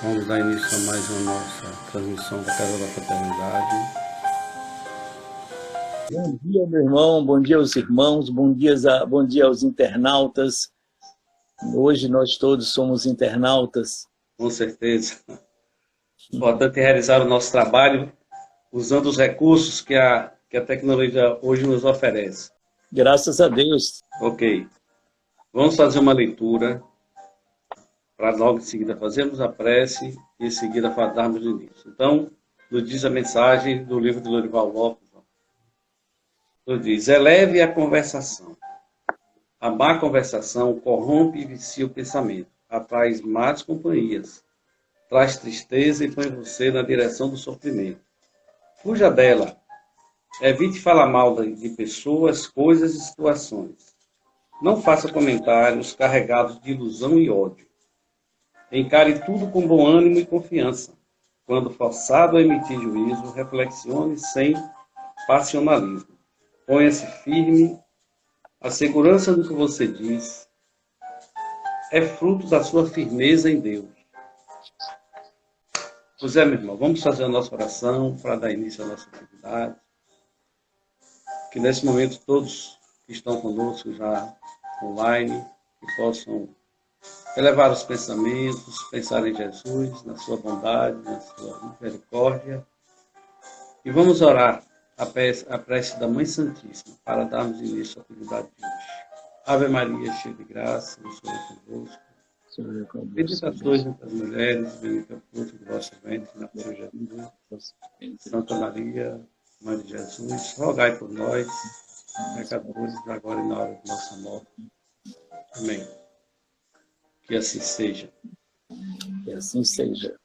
Vamos dar início a mais uma nossa transmissão da Casa da Fraternidade. Bom dia, meu irmão, bom dia aos irmãos, bom dia aos internautas. Hoje nós todos somos internautas. Com certeza. Importante realizar o nosso trabalho usando os recursos que a tecnologia hoje nos oferece. Graças a Deus. Ok. Vamos fazer uma leitura para logo em seguida fazermos a prece e em seguida darmos início. Então, nos diz a mensagem do livro de Lorival Lopes. Nos diz: eleve a conversação. A má conversação corrompe e vicia o pensamento, atrai más companhias, traz tristeza e põe você na direção do sofrimento. Fuja dela. Evite falar mal de pessoas, coisas e situações. Não faça comentários carregados de ilusão e ódio. Encare tudo com bom ânimo e confiança. Quando forçado a emitir juízo, reflexione sem passionalismo. Ponha-se firme. A segurança do que você diz é fruto da sua firmeza em Deus. Pois é, meu irmão, vamos fazer a nossa oração para dar início à nossa atividade. Que nesse momento todos que estão conosco já online, que possam elevar os pensamentos, pensar em Jesus, na sua bondade, na sua misericórdia. E vamos orar a prece da Mãe Santíssima para darmos início à atividade de hoje. Ave Maria, cheia de graça, o Senhor é convosco. Bendita sois entre as mulheres, bendito é o fruto do vosso ventre, na flor Jesus. Santa Maria, Mãe de Jesus, rogai por nós, pecadores, agora e na hora de nossa morte. Amém. Que assim seja. Que assim seja.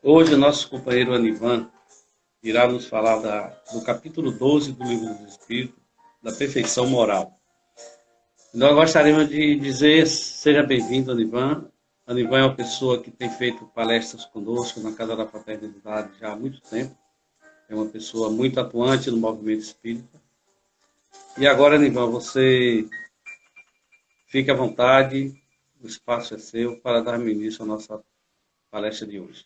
Hoje o nosso companheiro Anivan irá nos falar do capítulo 12 do Livro dos Espíritos, da perfeição moral. Nós gostaríamos de dizer, seja bem-vindo, Anivan. Anivan é uma pessoa que tem feito palestras conosco na Casa da Fraternidade já há muito tempo. É uma pessoa muito atuante no movimento espírita. E agora, Anivan, você fique à vontade, o espaço é seu para dar início à nossa palestra de hoje.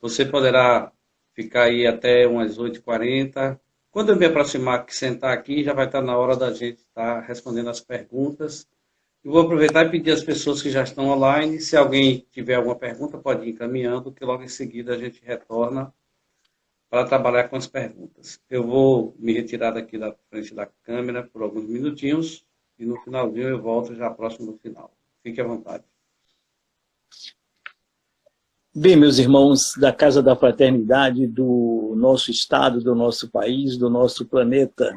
Você poderá ficar aí até umas 8h40. Quando eu me aproximar, sentar aqui, já vai estar na hora da gente estar respondendo as perguntas. Eu vou aproveitar e pedir às pessoas que já estão online, se alguém tiver alguma pergunta, pode ir encaminhando, que logo em seguida a gente retorna para trabalhar com as perguntas. Eu vou me retirar daqui da frente da câmera por alguns minutinhos e no finalzinho eu volto já próximo do final. Fique à vontade. Bem, meus irmãos da Casa da Fraternidade, do nosso estado, do nosso país, do nosso planeta,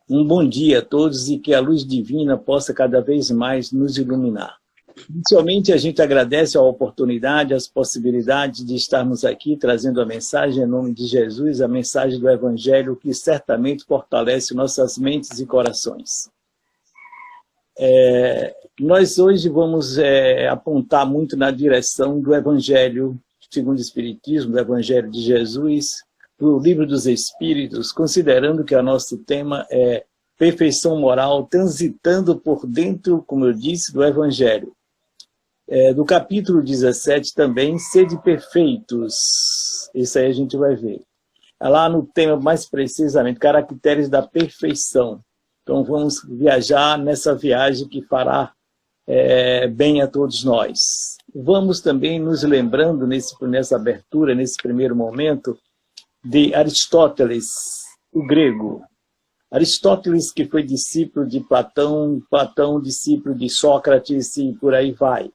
um bom dia a todos e que a luz divina possa cada vez mais nos iluminar. Inicialmente, a gente agradece a oportunidade, as possibilidades de estarmos aqui trazendo a mensagem em nome de Jesus, a mensagem do Evangelho que certamente fortalece nossas mentes e corações. Nós hoje vamos apontar muito na direção do Evangelho segundo o Espiritismo, do Evangelho de Jesus, do Livro dos Espíritos, considerando que o nosso tema é perfeição moral, transitando por dentro, como eu disse, do Evangelho. Do capítulo 17 também, sede perfeitos, isso aí a gente vai ver. Lá no tema mais precisamente, caracteres da perfeição. Então vamos viajar nessa viagem que fará bem a todos nós. Vamos também nos lembrando nessa abertura, nesse primeiro momento, de Aristóteles, o grego. Aristóteles que foi discípulo de Platão, Platão discípulo de Sócrates e por aí vai.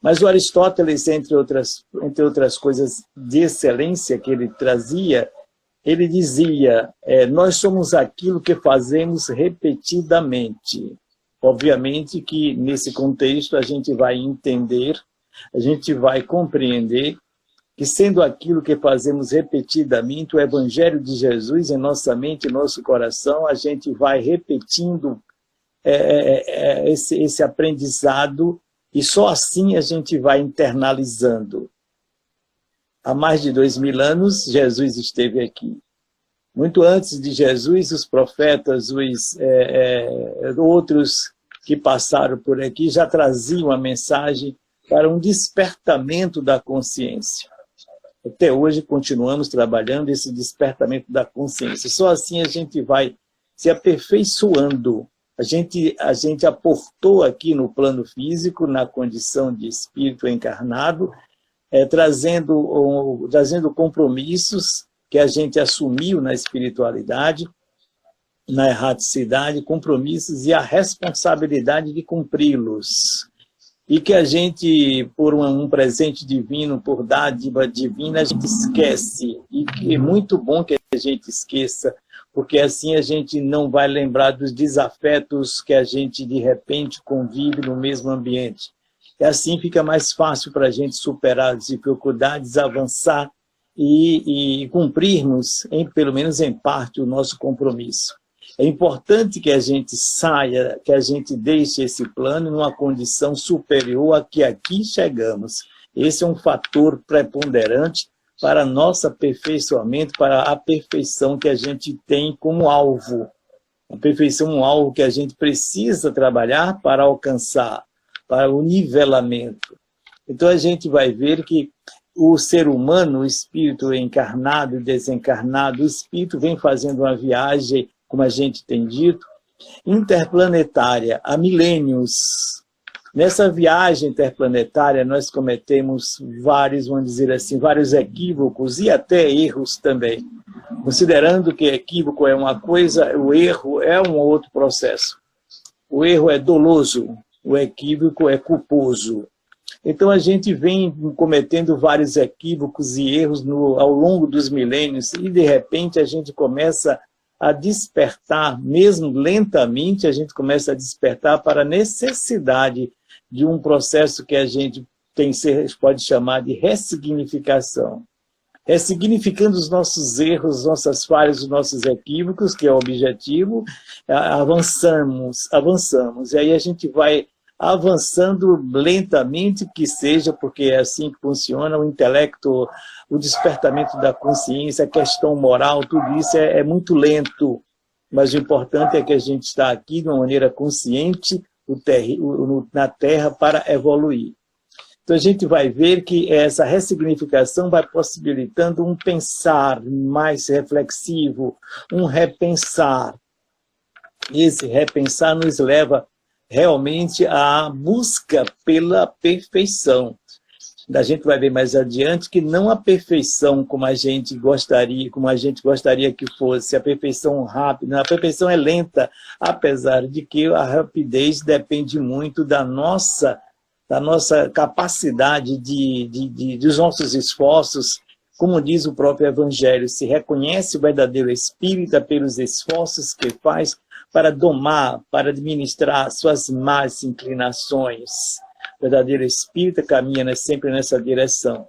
Mas o Aristóteles, entre outras coisas de excelência que ele trazia, ele dizia, nós somos aquilo que fazemos repetidamente. Obviamente que nesse contexto a gente vai entender, a gente vai compreender que sendo aquilo que fazemos repetidamente, o Evangelho de Jesus em nossa mente, em nosso coração, a gente vai repetindo esse aprendizado e só assim a gente vai internalizando. Há mais de 2000 anos, Jesus esteve aqui. Muito antes de Jesus, os profetas, os outros que passaram por aqui já traziam a mensagem para um despertamento da consciência. Até hoje continuamos trabalhando esse despertamento da consciência. Só assim a gente vai se aperfeiçoando. A gente aportou aqui no plano físico, na condição de espírito encarnado, trazendo compromissos que a gente assumiu na espiritualidade, na erraticidade, compromissos e a responsabilidade de cumpri-los. E que a gente, por um presente divino, por dádiva divina, a gente esquece. E que é muito bom que a gente esqueça, porque assim a gente não vai lembrar dos desafetos que a gente, de repente, convive no mesmo ambiente. E assim fica mais fácil para a gente superar as dificuldades, avançar e cumprirmos, pelo menos em parte, o nosso compromisso. É importante que a gente saia, que a gente deixe esse plano numa condição superior a que aqui chegamos. Esse é um fator preponderante para nosso aperfeiçoamento, para a perfeição que a gente tem como alvo. A perfeição é um alvo que a gente precisa trabalhar para alcançar, para o nivelamento. Então a gente vai ver que o ser humano, o espírito encarnado e desencarnado, o espírito vem fazendo uma viagem, como a gente tem dito, interplanetária, há milênios. Nessa viagem interplanetária, nós cometemos vários, vamos dizer assim, vários equívocos e até erros também. Considerando que equívoco é uma coisa, o erro é um outro processo. O erro é doloso, o equívoco é culposo. Então a gente vem cometendo vários equívocos e erros ao longo dos milênios e de repente a gente começa a despertar, mesmo lentamente, a gente começa a despertar para a necessidade de um processo que a gente pode chamar de ressignificação. Ressignificando os nossos erros, nossas falhas, os nossos equívocos, que é o objetivo, avançamos. E aí a gente vai avançando lentamente, que seja, porque é assim que funciona o intelecto, o despertamento da consciência, a questão moral, tudo isso é muito lento. Mas o importante é que a gente está aqui de uma maneira consciente na Terra para evoluir. Então a gente vai ver que essa ressignificação vai possibilitando um pensar mais reflexivo, um repensar. Esse repensar nos leva realmente à busca pela perfeição. A gente vai ver mais adiante que não a perfeição como a gente gostaria que fosse, a perfeição rápida, a perfeição é lenta, apesar de que a rapidez depende muito da nossa capacidade dos nossos esforços. Como diz o próprio Evangelho, se reconhece o verdadeiro espírita pelos esforços que faz para domar, para administrar suas más inclinações. O verdadeiro espírita caminha sempre nessa direção.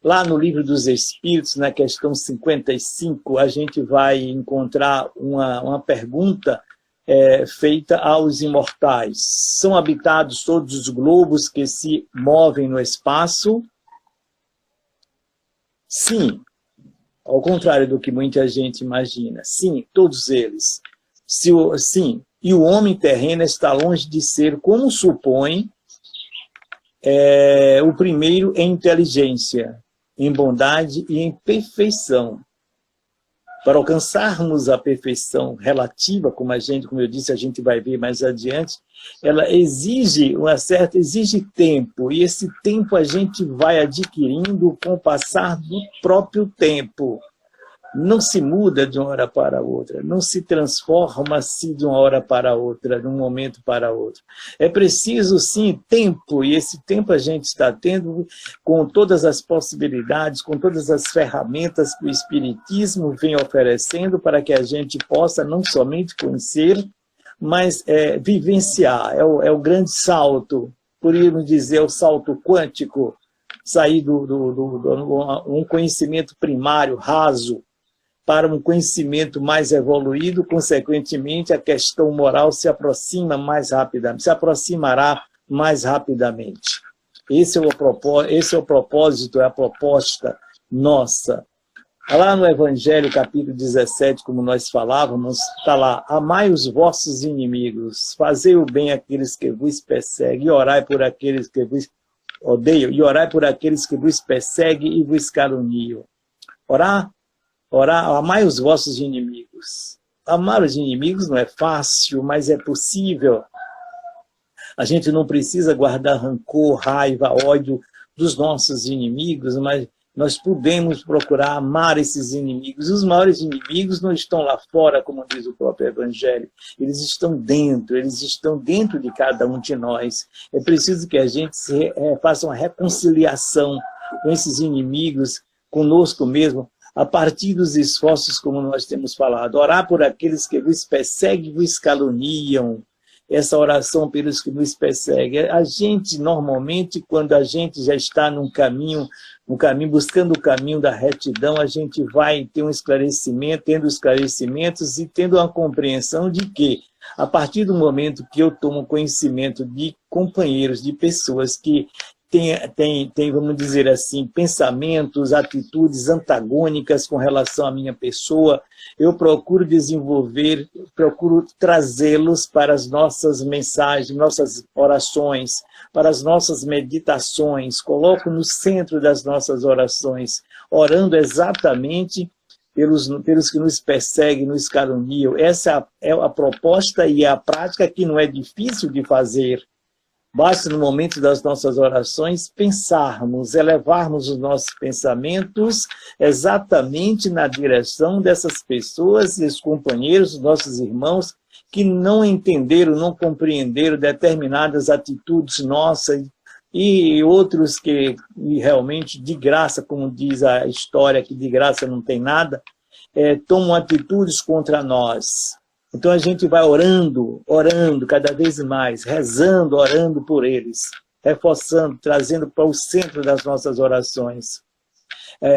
Lá no Livro dos Espíritos, na questão 55, a gente vai encontrar uma pergunta feita aos imortais. São habitados todos os globos que se movem no espaço? Sim, ao contrário do que muita gente imagina. Sim, todos eles. Sim, e o homem terreno está longe de ser, como supõe, o primeiro em inteligência, em bondade e em perfeição. Para alcançarmos a perfeição relativa, como eu disse, a gente vai ver mais adiante, ela exige tempo, e esse tempo a gente vai adquirindo com o passar do próprio tempo. Não se muda de uma hora para outra, não se transforma-se de uma hora para outra, de um momento para outro. É preciso, sim, tempo, e esse tempo a gente está tendo com todas as possibilidades, com todas as ferramentas que o Espiritismo vem oferecendo para que a gente possa não somente conhecer, mas vivenciar. É o grande salto, poderíamos dizer, o salto quântico, sair um conhecimento primário, raso, para um conhecimento mais evoluído, consequentemente, a questão moral se aproximará mais rapidamente. Esse é o propósito, é a proposta nossa. Lá no Evangelho, capítulo 17, como nós falávamos, está lá: amai os vossos inimigos, fazei o bem àqueles que vos perseguem, e orai por aqueles que vos odeiam, e orai por aqueles que vos perseguem e vos caluniam. Orar, amai os vossos inimigos. Amar os inimigos não é fácil, mas é possível. A gente não precisa guardar rancor, raiva, ódio dos nossos inimigos, mas nós podemos procurar amar esses inimigos. Os maiores inimigos não estão lá fora, como diz o próprio Evangelho. Eles estão dentro de cada um de nós. É preciso que a gente faça uma reconciliação com esses inimigos, conosco mesmo, a partir dos esforços, como nós temos falado. Orar por aqueles que vos perseguem e vos caluniam. Essa oração pelos que nos perseguem. A gente, normalmente, quando a gente já está num caminho, buscando o caminho da retidão, a gente vai ter um esclarecimento, tendo esclarecimentos e tendo uma compreensão de que, a partir do momento que eu tomo conhecimento de companheiros, de pessoas que tem, vamos dizer assim, pensamentos, atitudes antagônicas com relação à minha pessoa, eu procuro desenvolver, procuro trazê-los para as nossas mensagens, nossas orações, para as nossas meditações, coloco no centro das nossas orações, orando exatamente pelos que nos perseguem, nos caluniam. Essa é a proposta e a prática que não é difícil de fazer. Basta, no momento das nossas orações, pensarmos, elevarmos os nossos pensamentos exatamente na direção dessas pessoas, esses companheiros, nossos irmãos, que não entenderam, não compreenderam determinadas atitudes nossas e outros que realmente, de graça, como diz a história, que de graça não tem nada, tomam atitudes contra nós. Então a gente vai orando cada vez mais, rezando, orando por eles, reforçando, trazendo para o centro das nossas orações.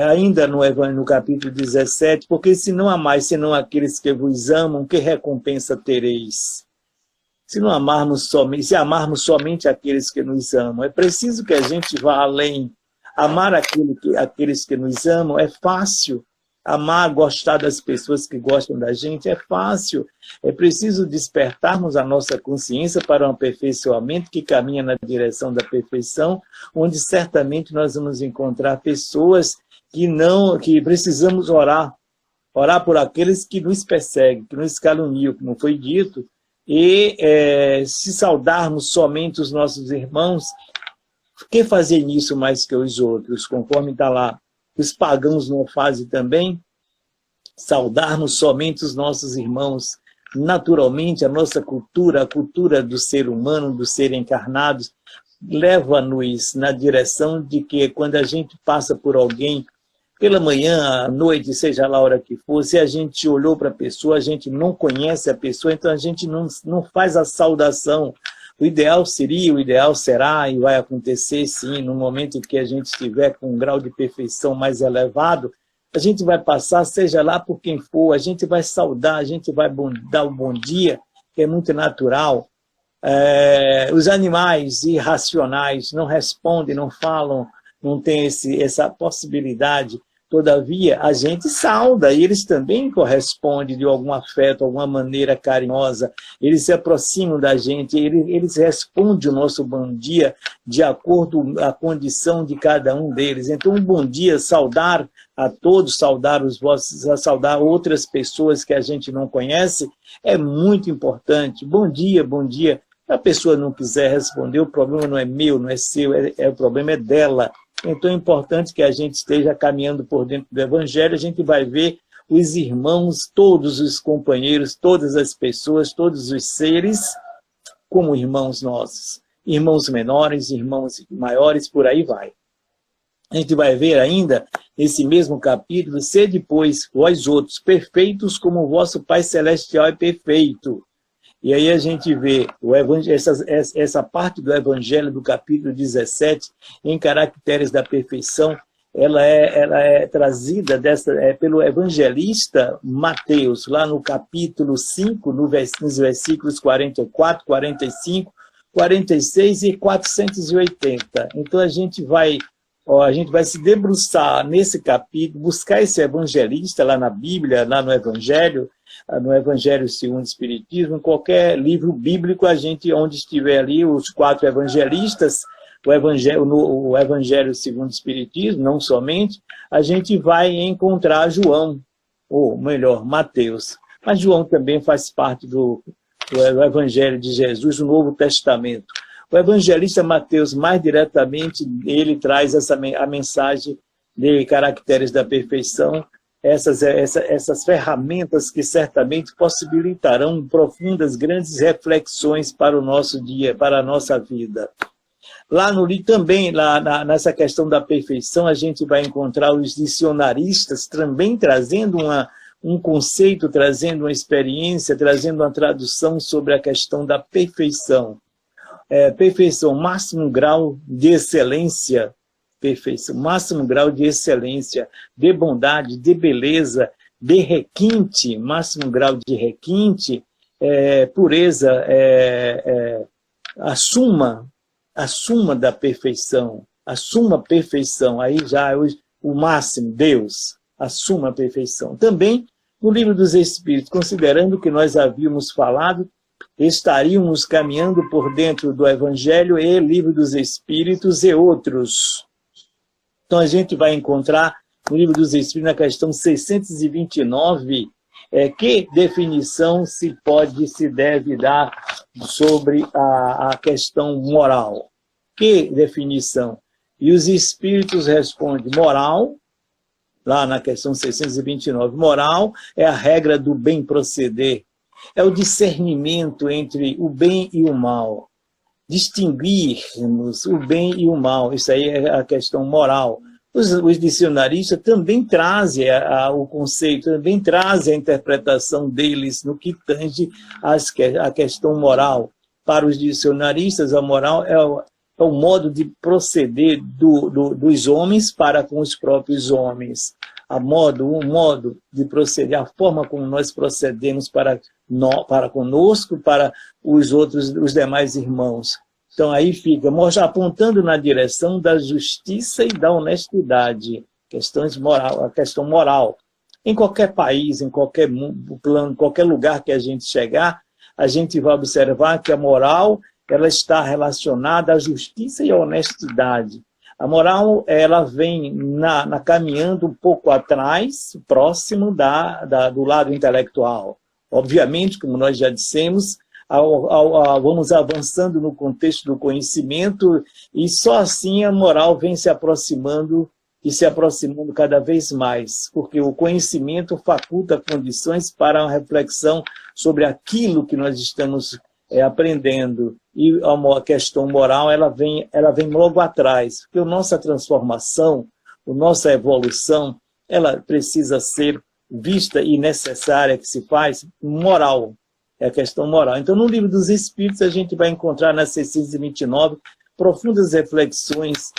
Ainda no capítulo 17, porque se não amais senão aqueles que vos amam, que recompensa tereis? Se amarmos somente aqueles que nos amam, é preciso que a gente vá além. Amar aqueles que nos amam é fácil. Amar, gostar das pessoas que gostam da gente é fácil. É preciso despertarmos a nossa consciência para um aperfeiçoamento que caminha na direção da perfeição, onde certamente nós vamos encontrar pessoas que precisamos orar por aqueles que nos perseguem, que nos caluniam, como foi dito, e se saudarmos somente os nossos irmãos, por que fazer isso mais que os outros, conforme está lá? Os pagãos não fazem também, saudarmos somente os nossos irmãos. Naturalmente, a nossa cultura, a cultura do ser humano, do ser encarnado, leva-nos na direção de que quando a gente passa por alguém, pela manhã, à noite, seja lá a hora que for, se a gente olhou para a pessoa, a gente não conhece a pessoa, então a gente não faz a saudação. O ideal será, e vai acontecer sim, no momento em que a gente estiver com um grau de perfeição mais elevado, a gente vai passar, seja lá por quem for, a gente vai saudar, a gente vai dar o bom dia, que é muito natural. Os animais irracionais não respondem, não falam, não tem essa possibilidade. Todavia, a gente sauda, e eles também correspondem de algum afeto, alguma maneira carinhosa. Eles se aproximam da gente, eles respondem o nosso bom dia de acordo com a condição de cada um deles. Então, um bom dia, saudar a todos, saudar outras pessoas que a gente não conhece, é muito importante. Bom dia, bom dia. Se a pessoa não quiser responder, o problema não é meu, não é seu, o problema é dela. Então é importante que a gente esteja caminhando por dentro do Evangelho, a gente vai ver os irmãos, todos os companheiros, todas as pessoas, todos os seres, como irmãos nossos. Irmãos menores, irmãos maiores, por aí vai. A gente vai ver ainda, nesse mesmo capítulo, sede, pois, vós outros, perfeitos como o vosso Pai Celestial é perfeito. E aí a gente vê essa parte do Evangelho do capítulo 17, em Caracteres da Perfeição, ela é trazida pelo evangelista Mateus, lá no capítulo 5, nos versículos 44, 45, 46 e 480. Então a gente vai se debruçar nesse capítulo, buscar esse evangelista lá na Bíblia, lá no Evangelho segundo o Espiritismo, em qualquer livro bíblico, onde estiver ali os 4 evangelistas, o Evangelho segundo o Espiritismo, não somente, a gente vai encontrar João, ou melhor, Mateus. Mas João também faz parte do Evangelho de Jesus, do Novo Testamento. O evangelista Mateus, mais diretamente, ele traz a mensagem de caracteres da perfeição, essas ferramentas que certamente possibilitarão profundas, grandes reflexões para o nosso dia, para a nossa vida. Lá nessa questão da perfeição, a gente vai encontrar os dicionaristas também trazendo um conceito, trazendo uma experiência, trazendo uma tradução sobre a questão da perfeição. Perfeição, máximo grau de excelência, perfeição, máximo grau de excelência, de bondade, de beleza, de requinte, máximo grau de requinte, pureza, a suma da perfeição, a suma perfeição, aí já é o máximo, Deus, a suma perfeição. Também no Livro dos Espíritos, considerando que nós havíamos falado, estaríamos caminhando por dentro do Evangelho e Livro dos Espíritos e outros. Então a gente vai encontrar no Livro dos Espíritos, na questão 629, que definição se deve dar sobre a questão moral. Que definição? E os Espíritos respondem, moral, lá na questão 629, moral é a regra do bem proceder, é o discernimento entre o bem e o mal, distinguirmos o bem e o mal, isso aí é a questão moral. Os dicionaristas também trazem o conceito, também trazem a interpretação deles no que tange a questão moral. Para os dicionaristas, a moral é o modo de proceder dos homens para com os próprios homens. O modo de proceder, a forma como nós procedemos para conosco, para os demais irmãos. Então aí fica, apontando na direção da justiça e da honestidade, a questão moral. Em qualquer país, em qualquer plano, qualquer lugar que a gente chegar, a gente vai observar que a moral ela está relacionada à justiça e à honestidade. A moral ela vem caminhando um pouco atrás, próximo do lado intelectual. Obviamente, como nós já dissemos, vamos avançando no contexto do conhecimento e só assim a moral vem se aproximando e se aproximando cada vez mais, porque o conhecimento faculta condições para uma reflexão sobre aquilo que nós estamos aprendendo. E a questão moral ela vem logo atrás, porque a nossa transformação, a nossa evolução, ela precisa ser vista e necessária que se faz moral. É a questão moral. Então, no Livro dos Espíritos, a gente vai encontrar na 629 profundas reflexões,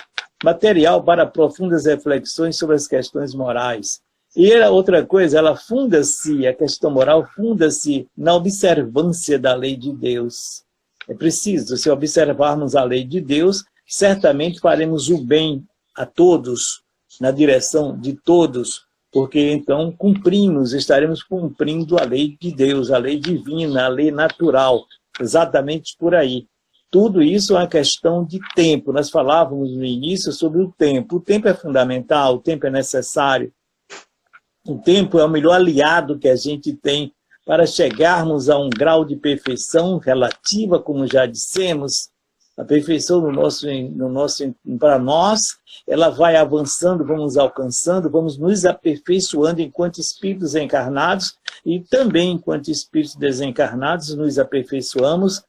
material para profundas reflexões sobre as questões morais. E outra coisa, a questão moral funda-se na observância da lei de Deus. É preciso, se observarmos a lei de Deus, certamente faremos o bem a todos, na direção de todos, porque então estaremos cumprindo a lei de Deus, a lei divina, a lei natural, exatamente por aí. Tudo isso é uma questão de tempo. Nós falávamos no início sobre o tempo. O tempo é fundamental, o tempo é necessário. O tempo é o melhor aliado que a gente tem para chegarmos a um grau de perfeição relativa, como já dissemos. A perfeição para nós, ela vai avançando, vamos alcançando, vamos nos aperfeiçoando enquanto espíritos encarnados e também enquanto espíritos desencarnados nos aperfeiçoamos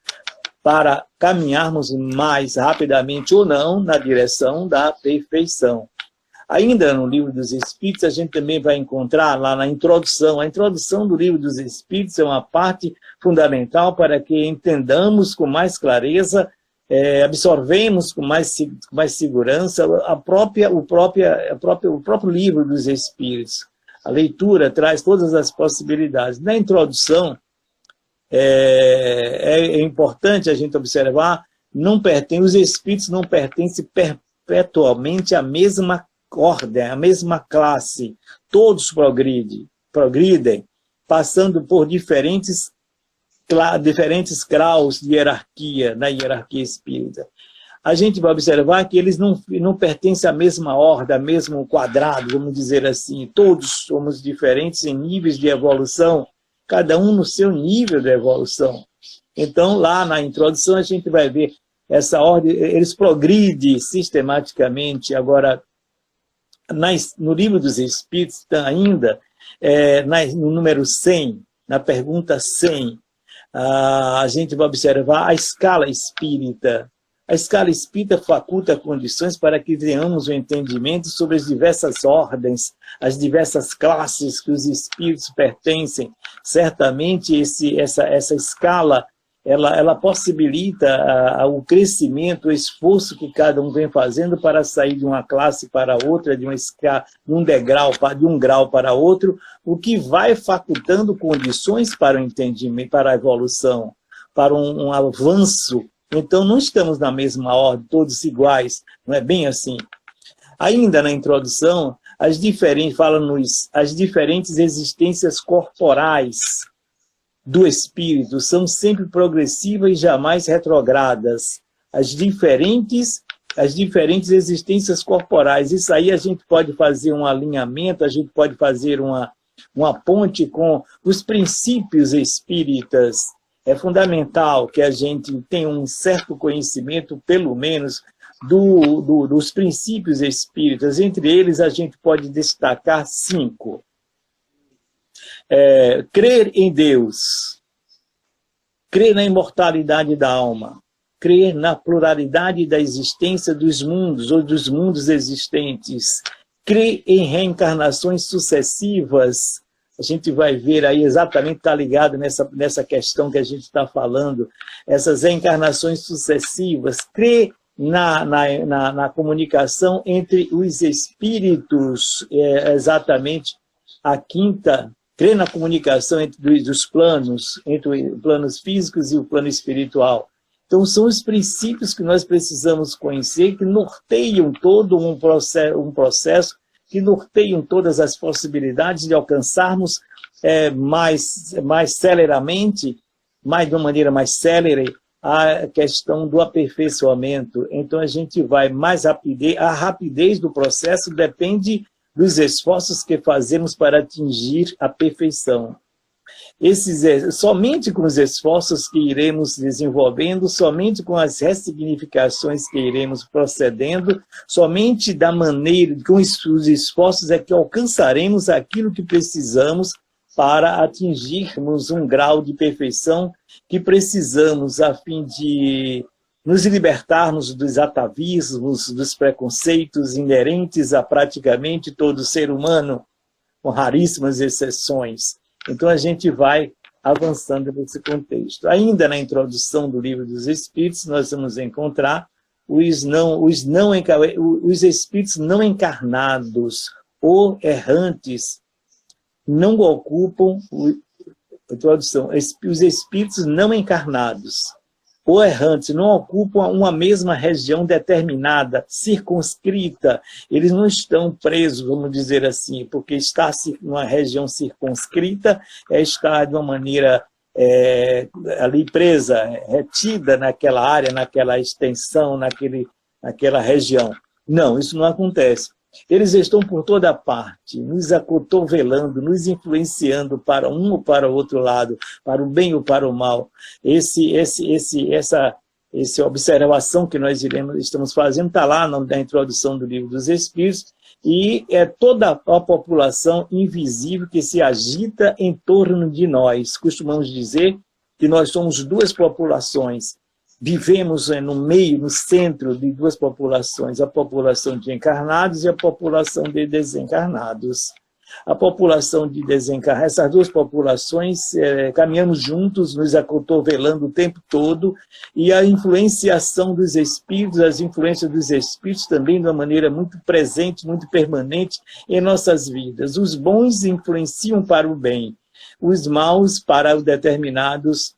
para caminharmos mais rapidamente ou não na direção da perfeição. Ainda no Livro dos Espíritos, a gente também vai encontrar lá na introdução. A introdução do Livro dos Espíritos é uma parte fundamental para que entendamos com mais clareza, absorvemos com mais segurança o próprio Livro dos Espíritos. A leitura traz todas as possibilidades. Na introdução, é importante a gente observar, os Espíritos não pertencem perpetualmente à mesma ordem, à mesma classe. Todos progridem, passando por diferentes graus de hierarquia, na hierarquia espírita. a gente vai observar que eles não pertencem à mesma ordem, ao mesmo quadrado, vamos dizer assim. Todos somos diferentes em níveis de evolução, cada um no seu nível de evolução. Então, lá na introdução, a gente vai ver essa ordem, eles progridem sistematicamente. Agora, no Livro dos Espíritos, ainda, no número 100, na pergunta 100, a gente vai observar a escala espírita. A escala espírita faculta condições para que tenhamos um entendimento sobre as diversas ordens, as diversas classes que os espíritos pertencem. Certamente essa escala ela possibilita o crescimento, o esforço que cada um vem fazendo para sair de uma classe para outra, de um grau para outro, o que vai facultando condições para o entendimento, para a evolução, para um avanço. Então, não estamos na mesma ordem, todos iguais, não é bem assim. Ainda na introdução, as diferentes existências corporais do espírito são sempre progressivas e jamais retrogradas. As diferentes existências corporais. Isso aí a gente pode fazer um alinhamento, a gente pode fazer uma ponte com os princípios espíritas. É fundamental que a gente tenha um certo conhecimento, pelo menos, dos princípios espíritas. Entre eles, a gente pode destacar 5. Crer em Deus, crer na imortalidade da alma, crer na pluralidade da existência dos mundos ou dos mundos existentes, crer em reencarnações sucessivas. A gente vai ver aí exatamente, está ligado nessa questão que a gente está falando, essas reencarnações sucessivas, crer na comunicação entre os espíritos, exatamente a quinta, crer na comunicação entre os planos, entre os planos físicos e o plano espiritual. Então, são os princípios que nós precisamos conhecer, que norteiam todo um processo, que norteiam todas as possibilidades de alcançarmos mais celeramente, de uma maneira mais célere, a questão do aperfeiçoamento. Então, a gente vai mais rapidez, a rapidez do processo depende dos esforços que fazemos para atingir a perfeição. Somente com os esforços que iremos desenvolvendo, somente com as ressignificações que iremos procedendo, somente da maneira, com os esforços é que alcançaremos aquilo que precisamos para atingirmos um grau de perfeição que precisamos a fim de nos libertarmos dos atavismos, dos preconceitos inerentes a praticamente todo ser humano, com raríssimas exceções. Então a gente vai avançando nesse contexto. Ainda na introdução do Livro dos Espíritos, nós vamos encontrar os espíritos não encarnados ou errantes não ocupam, os espíritos não encarnados ou errantes não ocupam uma mesma região determinada, circunscrita. Eles não estão presos, vamos dizer assim, porque estar numa região circunscrita é estar de uma maneira ali presa, retida naquela área, naquela extensão, naquela região. Não, isso não acontece. Eles estão por toda parte, nos acotovelando, nos influenciando para um ou para o outro lado, para o bem ou para o mal. Essa observação que nós estamos fazendo está lá na introdução do Livro dos Espíritos, e é toda a população invisível que se agita em torno de nós. Costumamos dizer que nós somos duas populações. Vivemos no meio, no centro de duas populações, a população de encarnados e a população de desencarnados. A população de desencarnados, essas duas populações caminhamos juntos, nos acotovelando o tempo todo, e a influenciação dos espíritos, as influências dos espíritos também de uma maneira muito presente, muito permanente em nossas vidas. Os bons influenciam para o bem, os maus para determinados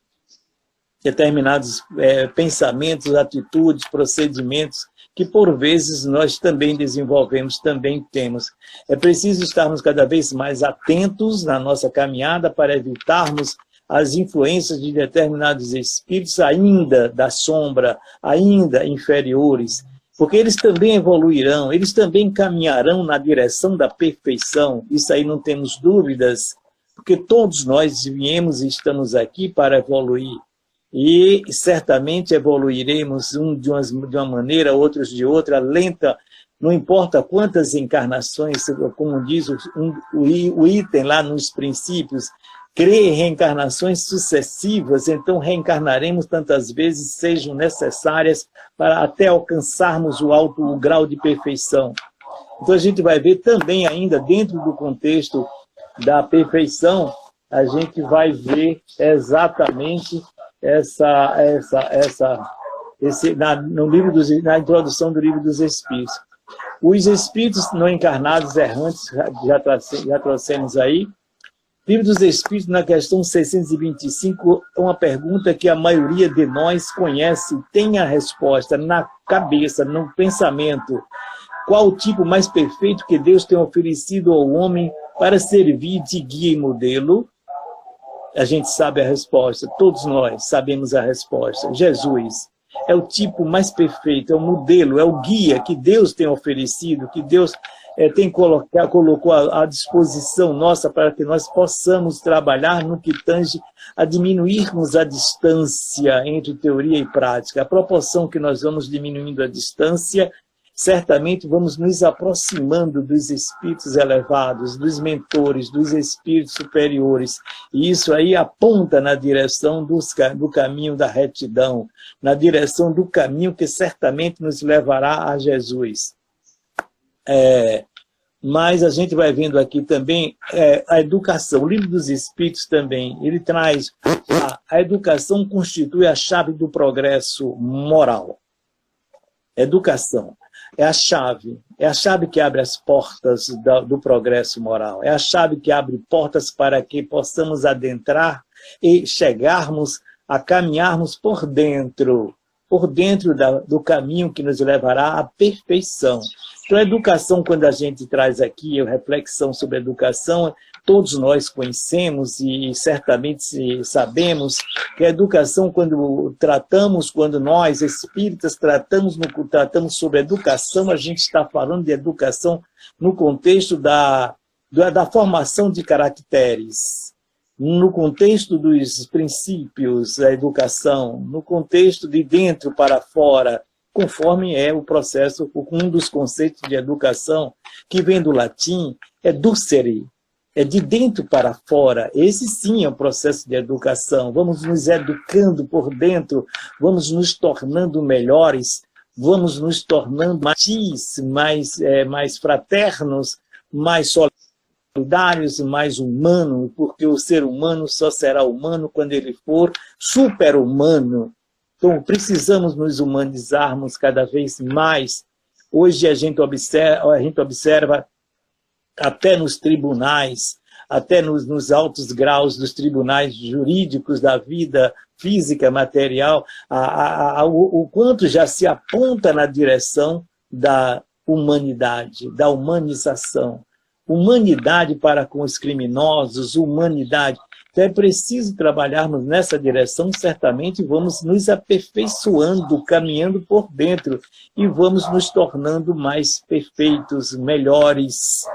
pensamentos, atitudes, procedimentos, que por vezes nós também desenvolvemos, também temos. É preciso estarmos cada vez mais atentos na nossa caminhada para evitarmos as influências de determinados espíritos ainda da sombra, ainda inferiores, porque eles também evoluirão, eles também caminharão na direção da perfeição. Isso aí não temos dúvidas, porque todos nós viemos e estamos aqui para evoluir. E certamente evoluiremos, de uma maneira, outros de outra, lenta, não importa quantas encarnações, como diz o item lá nos princípios, crê em reencarnações sucessivas, então reencarnaremos tantas vezes sejam necessárias para até alcançarmos o grau de perfeição. Então a gente vai ver também ainda dentro do contexto da perfeição, a gente vai ver exatamente na introdução do Livro dos Espíritos. Os espíritos não encarnados errantes, já trouxemos aí. Livro dos Espíritos, na questão 625, uma pergunta que a maioria de nós conhece, tem a resposta na cabeça, no pensamento. Qual o tipo mais perfeito que Deus tem oferecido ao homem para servir de guia e modelo? A gente sabe a resposta, todos nós sabemos a resposta. Jesus é o tipo mais perfeito, é o modelo, é o guia que Deus tem oferecido, que Deus colocou à disposição nossa para que nós possamos trabalhar no que tange a diminuirmos a distância entre teoria e prática. A proporção que nós vamos diminuindo a distância, certamente vamos nos aproximando dos espíritos elevados, dos espíritos superiores. E isso aí aponta na direção do caminho da retidão, na direção do caminho que certamente nos levará a Jesus. Mas a gente vai vendo aqui também a educação. O Livro dos Espíritos também, ele traz a educação constitui a chave do progresso moral. Educação é a chave que abre as portas do progresso moral, é a chave que abre portas para que possamos adentrar e chegarmos a caminharmos por dentro do caminho que nos levará à perfeição. Então, a educação, quando a gente traz aqui a reflexão sobre a educação, todos nós conhecemos e certamente sabemos que a educação, quando nós, espíritas, tratamos sobre educação, a gente está falando de educação no contexto da formação de caracteres, no contexto dos princípios da educação, no contexto de dentro para fora, conforme é o processo, um dos conceitos de educação, que vem do latim, é ducere, é de dentro para fora. Esse sim é o processo de educação. Vamos nos educando por dentro, vamos nos tornando melhores, vamos nos tornando mais fraternos, mais solidários, mais humanos, porque o ser humano só será humano quando ele for super-humano. Então, precisamos nos humanizarmos cada vez mais. Hoje a gente observa até nos tribunais, até nos altos graus dos tribunais jurídicos da vida física, material, o quanto já se aponta na direção da humanidade, da humanização. Humanidade para com os criminosos, humanidade. Então é preciso trabalharmos nessa direção, certamente vamos nos aperfeiçoando, caminhando por dentro e vamos nos tornando mais perfeitos, melhores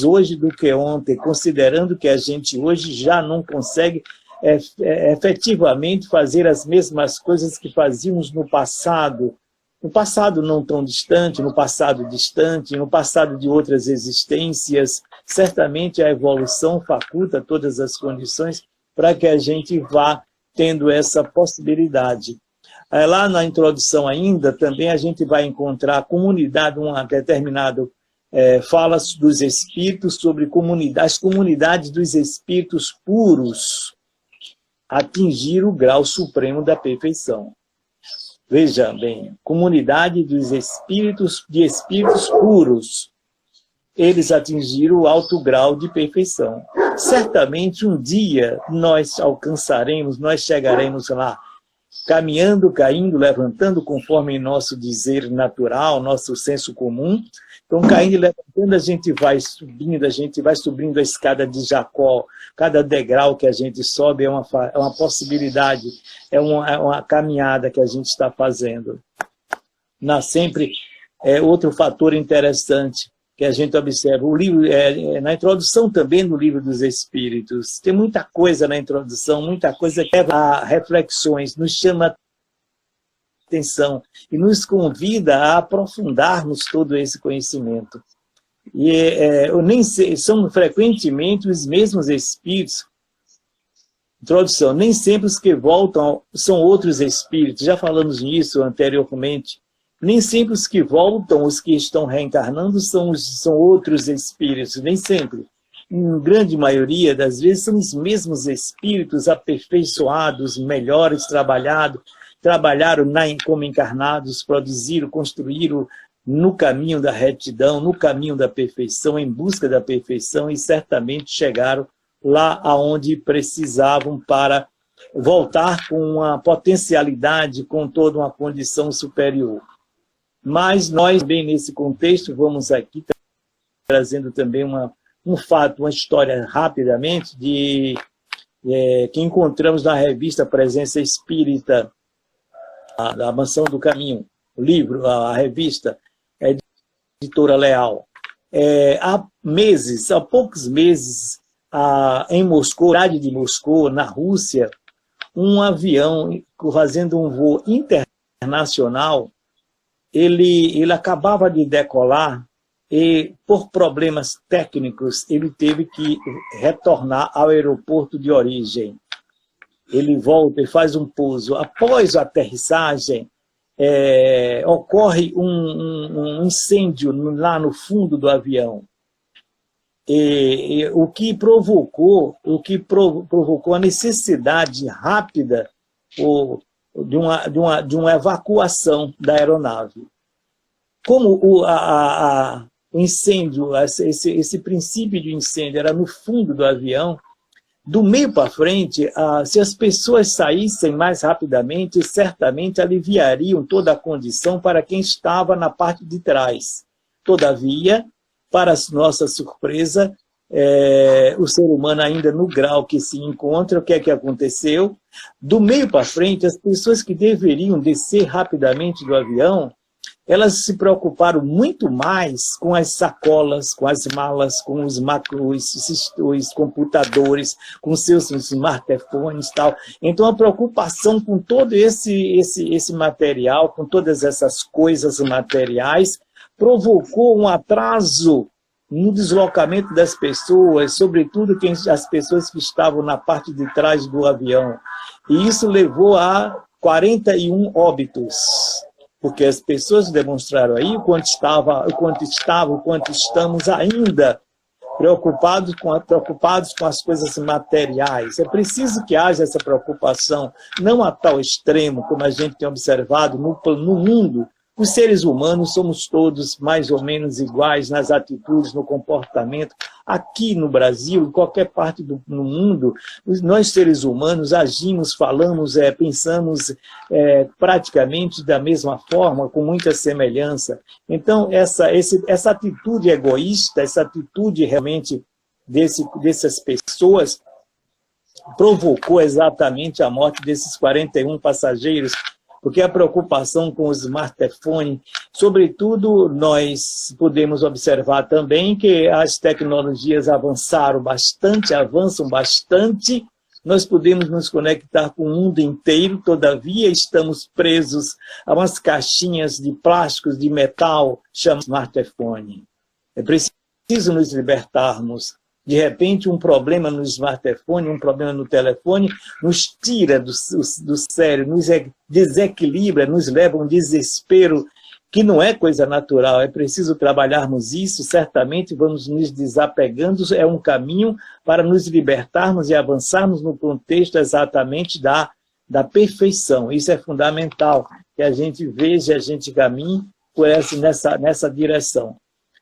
hoje do que ontem, considerando que a gente hoje já não consegue efetivamente fazer as mesmas coisas que fazíamos no passado não tão distante, no passado distante, no passado de outras existências. Certamente a evolução faculta todas as condições para que a gente vá tendo essa possibilidade. Lá na introdução ainda, também a gente vai encontrar a comunidade, uma determinada fala dos espíritos sobre as comunidades dos espíritos puros atingir o grau supremo da perfeição. Veja bem, comunidade dos espíritos puros, eles atingiram o alto grau de perfeição. Certamente um dia nós alcançaremos, nós chegaremos lá. caminhando, caindo, levantando, conforme nosso dizer natural, nosso senso comum. Então, caindo e levantando, a gente vai subindo a escada de Jacó. Cada degrau que a gente sobe é uma possibilidade, é uma caminhada que a gente está fazendo. Sempre outro fator interessante que a gente observa. O livro, na introdução também do Livro dos Espíritos, tem muita coisa na introdução, muita coisa que leva a reflexões, nos chama a atenção e nos convida a aprofundarmos todo esse conhecimento. E são frequentemente os mesmos espíritos. Introdução, nem sempre os que voltam são outros espíritos, já falamos nisso anteriormente. Nem sempre os que voltam, os que estão reencarnando, são outros espíritos, nem sempre. Em grande maioria das vezes são os mesmos espíritos aperfeiçoados, melhores, trabalharam como encarnados, produziram, construíram no caminho da retidão, no caminho da perfeição, em busca da perfeição, e certamente chegaram lá aonde precisavam para voltar com uma potencialidade, com toda uma condição superior. Mas nós, bem nesse contexto, vamos aqui trazendo também um fato, uma história rapidamente, que encontramos na revista Presença Espírita, da Mansão do Caminho, o livro, a revista, é de editora Leal. Há poucos meses, em Moscou, na cidade de Moscou, na Rússia, um avião fazendo um voo internacional, ele acabava de decolar e, por problemas técnicos, ele teve que retornar ao aeroporto de origem. Ele volta e faz um pouso. Após a aterrissagem, ocorre um incêndio lá no fundo do avião. O que provocou a necessidade rápida de uma evacuação da aeronave. Como o incêndio, esse princípio de incêndio era no fundo do avião, do meio para frente, se as pessoas saíssem mais rapidamente, certamente aliviariam toda a condição para quem estava na parte de trás. Todavia, para nossa surpresa, o ser humano ainda no grau que se encontra, o que é que aconteceu? Do meio para frente, as pessoas que deveriam descer rapidamente do avião, elas se preocuparam muito mais com as sacolas, com as malas, com os computadores, com seus smartphones e tal. Então, a preocupação com todo esse material, com todas essas coisas materiais, provocou um atraso no deslocamento das pessoas, sobretudo as pessoas que estavam na parte de trás do avião. E isso levou a 41 óbitos. Porque as pessoas demonstraram aí o quanto estamos ainda preocupados com as coisas materiais. É preciso que haja essa preocupação, não a tal extremo, como a gente tem observado no mundo. Os seres humanos somos todos mais ou menos iguais nas atitudes, no comportamento. Aqui no Brasil, em qualquer parte do mundo, nós seres humanos agimos, falamos, pensamos praticamente da mesma forma, com muita semelhança. Então, essa atitude egoísta, essa atitude realmente dessas pessoas, provocou exatamente a morte desses 41 passageiros, porque a preocupação com o smartphone, sobretudo, nós podemos observar também que as tecnologias avançam bastante, nós podemos nos conectar com o mundo inteiro, todavia estamos presos a umas caixinhas de plásticos, de metal, chamadas smartphone. É preciso nos libertarmos. De repente, um problema no smartphone, um problema no telefone, nos tira do sério, nos desequilibra, nos leva a um desespero que não é coisa natural. É preciso trabalharmos isso, certamente vamos nos desapegando, é um caminho para nos libertarmos e avançarmos no contexto exatamente da perfeição. Isso é fundamental, que a gente veja, a gente caminhe nessa direção.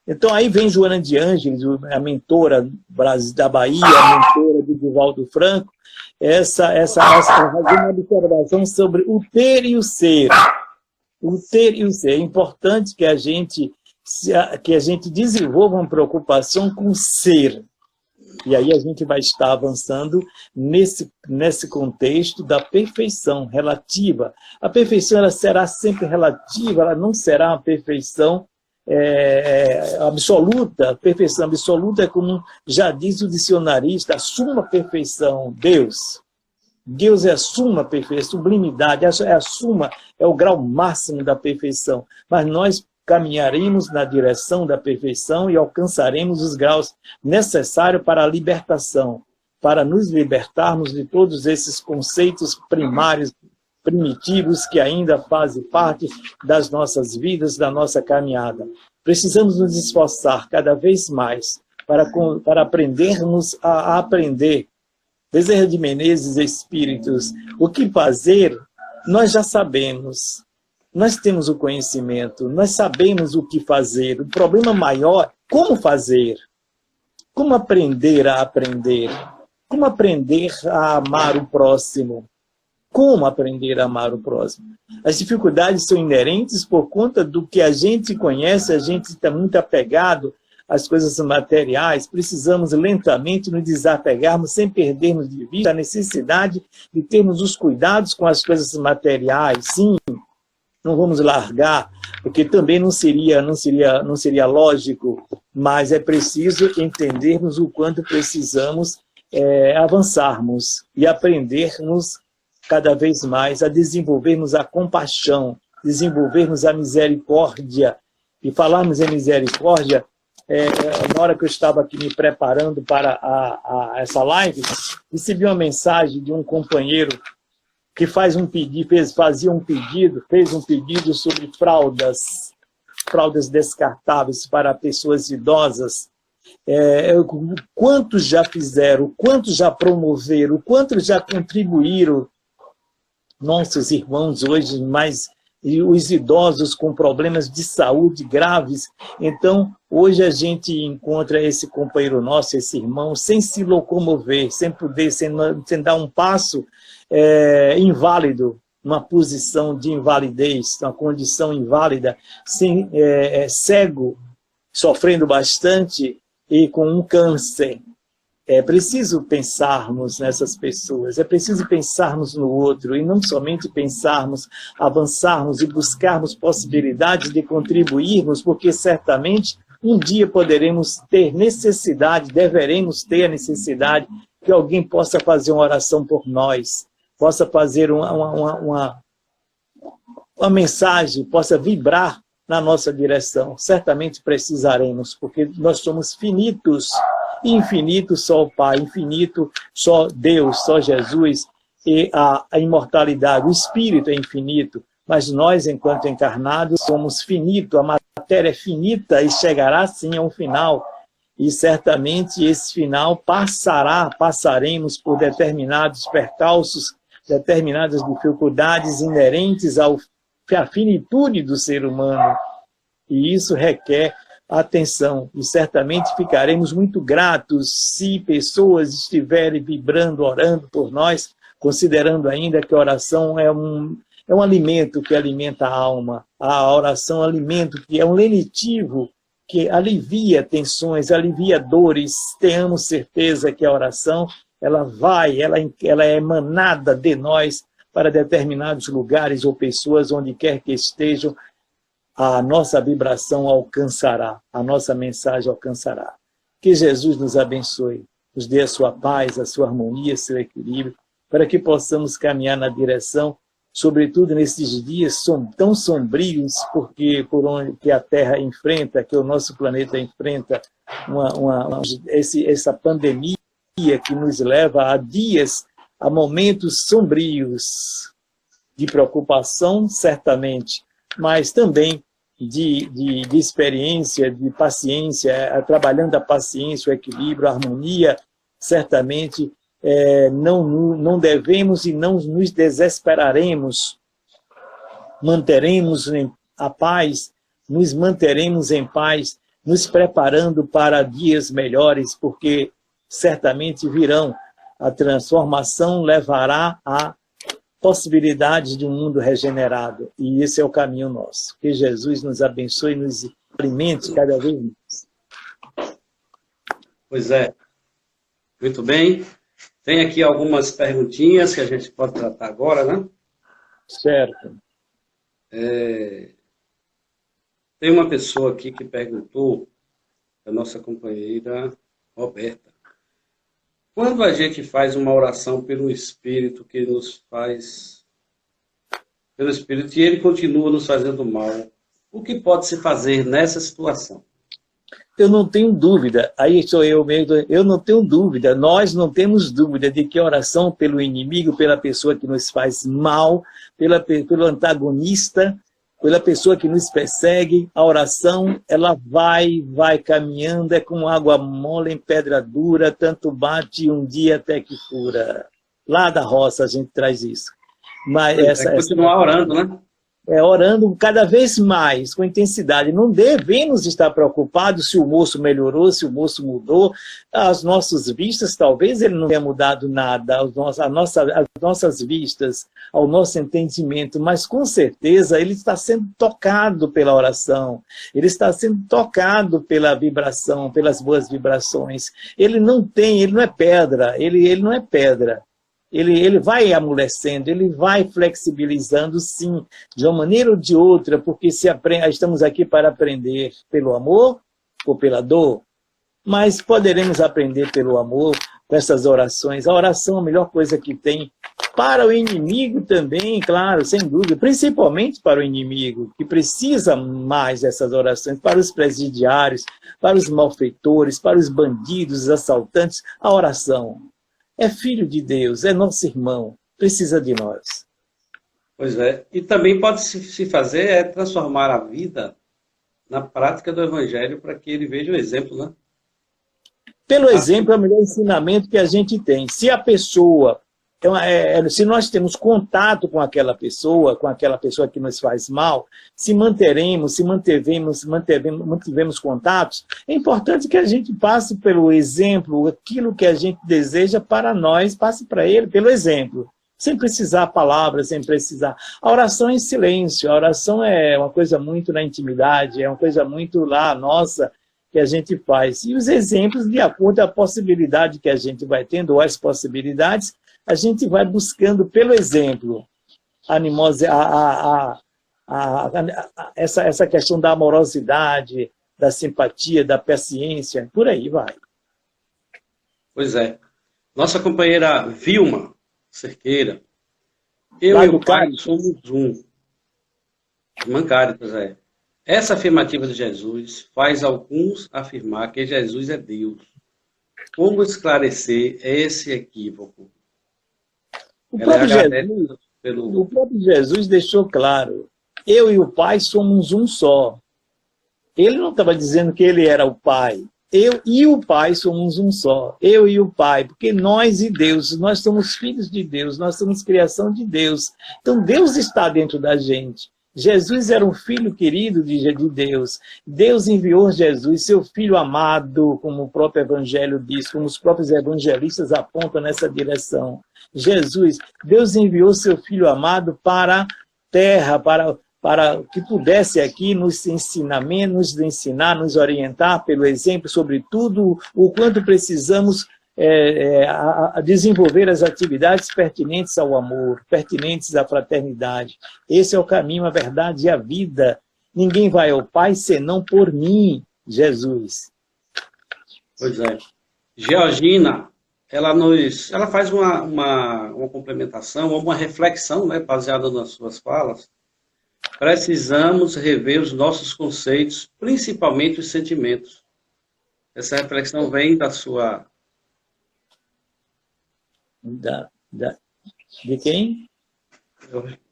Então, aí vem Joana de Ângeles, a mentora da Bahia, a mentora de Divaldo Franco, uma observação sobre o ter e o ser. O ter e o ser. É importante que a gente desenvolva uma preocupação com o ser. E aí a gente vai estar avançando nesse contexto da perfeição relativa. A perfeição ela será sempre relativa, ela não será uma perfeição absoluta. A perfeição absoluta é, como já diz o dicionarista, a suma perfeição, Deus. Deus é a suma perfeição, sublimidade, é o grau máximo da perfeição. Mas nós caminharemos na direção da perfeição e alcançaremos os graus necessários para a libertação, para nos libertarmos de todos esses conceitos primários, primitivos, que ainda fazem parte das nossas vidas, da nossa caminhada. Precisamos nos esforçar cada vez mais para aprendermos a aprender. Bezerra de Menezes, Espíritos, o que fazer, nós já sabemos. Nós temos o conhecimento, nós sabemos o que fazer. O problema maior, como fazer? Como aprender a aprender? Como aprender a amar o próximo? Como aprender a amar o próximo? As dificuldades são inerentes por conta do que a gente conhece, a gente está muito apegado às coisas materiais, precisamos lentamente nos desapegarmos sem perdermos de vista a necessidade de termos os cuidados com as coisas materiais, sim. Não vamos largar, porque também não seria lógico, mas é preciso entendermos o quanto precisamos avançarmos e aprendermos cada vez mais a desenvolvermos a compaixão, desenvolvermos a misericórdia. E falarmos em misericórdia, na hora que eu estava aqui me preparando para essa live, recebi uma mensagem de um companheiro que fez um pedido sobre fraldas descartáveis para pessoas idosas. O quanto já fizeram, o quanto já promoveram, o quanto já contribuíram nossos irmãos hoje, e os idosos com problemas de saúde graves. Então, hoje a gente encontra esse companheiro nosso, esse irmão, sem se locomover, sem dar um passo, inválido, numa posição de invalidez, uma condição inválida, cego, sofrendo bastante e com um câncer. É preciso pensarmos nessas pessoas, é preciso pensarmos no outro, e não somente pensarmos, avançarmos e buscarmos possibilidades de contribuirmos, porque certamente um dia poderemos ter necessidade, deveremos ter a necessidade que alguém possa fazer uma oração por nós, possa fazer uma mensagem, possa vibrar na nossa direção. Certamente precisaremos, porque nós somos finitos. Infinito só o Pai, infinito só Deus, só Jesus, e a imortalidade, o Espírito é infinito, mas nós, enquanto encarnados, somos finitos, a matéria é finita e chegará sim a um final, e certamente esse final passaremos por determinados percalços, determinadas dificuldades inerentes à finitude do ser humano, e isso requer atenção, e certamente ficaremos muito gratos se pessoas estiverem vibrando, orando por nós, considerando ainda que a oração é um alimento que alimenta a alma, a oração é um alimento que é um lenitivo, que alivia tensões, alivia dores. Tenhamos certeza que a oração ela é emanada de nós para determinados lugares ou pessoas, onde quer que estejam, a nossa vibração alcançará, a nossa mensagem alcançará. Que Jesus nos abençoe, nos dê a sua paz, a sua harmonia, seu equilíbrio, para que possamos caminhar na direção, sobretudo nesses dias tão sombrios, porque por onde a Terra enfrenta, que o nosso planeta enfrenta, essa pandemia que nos leva a dias, a momentos sombrios de preocupação, certamente, mas também de experiência, de paciência, trabalhando a paciência, o equilíbrio, a harmonia, certamente não devemos e não nos desesperaremos, manteremos a paz, nos manteremos em paz, nos preparando para dias melhores, porque certamente virão A transformação levará à possibilidade de um mundo regenerado. E esse é o caminho nosso. Que Jesus nos abençoe e nos alimente cada vez mais. Pois é. Muito bem. Tem aqui algumas perguntinhas que a gente pode tratar agora, né? Certo. Tem uma pessoa aqui que perguntou, a nossa companheira Roberta, quando a gente faz uma oração pelo Espírito que nos faz, pelo Espírito, e ele continua nos fazendo mal, o que pode se fazer nessa situação? Eu não tenho dúvida, aí sou eu mesmo, eu não tenho dúvida, nós não temos dúvida de que a oração pelo inimigo, pela pessoa que nos faz mal, pelo antagonista, pela pessoa que nos persegue, a oração, ela vai caminhando, é como água mole em pedra dura, tanto bate um dia até que fura. Lá da roça a gente traz isso. Mas continuar orando, né? Orando cada vez mais, com intensidade. Não devemos estar preocupados se o moço melhorou, se o moço mudou. As nossas vistas, talvez ele não tenha mudado nada, as nossas vistas, ao nosso entendimento, mas com certeza ele está sendo tocado pela oração, ele está sendo tocado pela vibração, pelas boas vibrações. Ele não é pedra, ele não é pedra. Ele vai amolecendo, ele vai flexibilizando, sim, de uma maneira ou de outra, porque estamos aqui para aprender pelo amor ou pela dor, mas poderemos aprender pelo amor com essas orações. A oração é a melhor coisa que tem para o inimigo também, claro, sem dúvida, principalmente para o inimigo, que precisa mais dessas orações, para os presidiários, para os malfeitores, para os bandidos, os assaltantes, a oração. É filho de Deus, é nosso irmão, precisa de nós. Pois é, e também pode se fazer transformar a vida na prática do Evangelho para que ele veja o exemplo, né? Pelo exemplo, é o melhor ensinamento que a gente tem. Se a pessoa, se nós temos contato com aquela pessoa que nos faz mal, se mantivemos contatos, é importante que a gente passe pelo exemplo, aquilo que a gente deseja para nós, passe para ele pelo exemplo. Sem precisar palavras, sem precisar. A oração é em silêncio, a oração é uma coisa muito na intimidade, é uma coisa muito lá, nossa, que a gente faz. E os exemplos, de acordo com a possibilidade que a gente vai tendo, ou as possibilidades, a gente vai buscando pelo exemplo essa questão da amorosidade, da simpatia, da paciência, por aí vai. Pois é. Nossa companheira Vilma Cerqueira, eu e o pai somos um. Irmã Cáritas, Essa afirmativa de Jesus faz alguns afirmar que Jesus é Deus. Como esclarecer esse equívoco? O próprio Jesus deixou claro, eu e o Pai somos um só. Ele não estava dizendo que ele era o Pai. Eu e o Pai somos um só. Eu e o Pai, porque nós e Deus, nós somos filhos de Deus, nós somos criação de Deus. Então Deus está dentro da gente. Jesus era um filho querido de Deus. Deus enviou Jesus, seu filho amado, como o próprio Evangelho diz, como os próprios evangelistas apontam nessa direção. Deus enviou seu filho amado para a terra, para que pudesse aqui nos ensinar, nos orientar pelo exemplo, sobretudo o quanto precisamos a desenvolver as atividades pertinentes ao amor, pertinentes à fraternidade. Esse é o caminho, a verdade e a vida. Ninguém vai ao Pai senão por mim, Jesus. Pois é. Georgina, ela faz uma complementação, uma reflexão, né, baseada nas suas falas. Precisamos rever os nossos conceitos, principalmente os sentimentos. Essa reflexão vem da sua... De quem?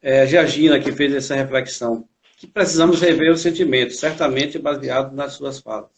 É a Georgina que fez essa reflexão. Que precisamos rever os sentimentos, certamente baseado nas suas falas.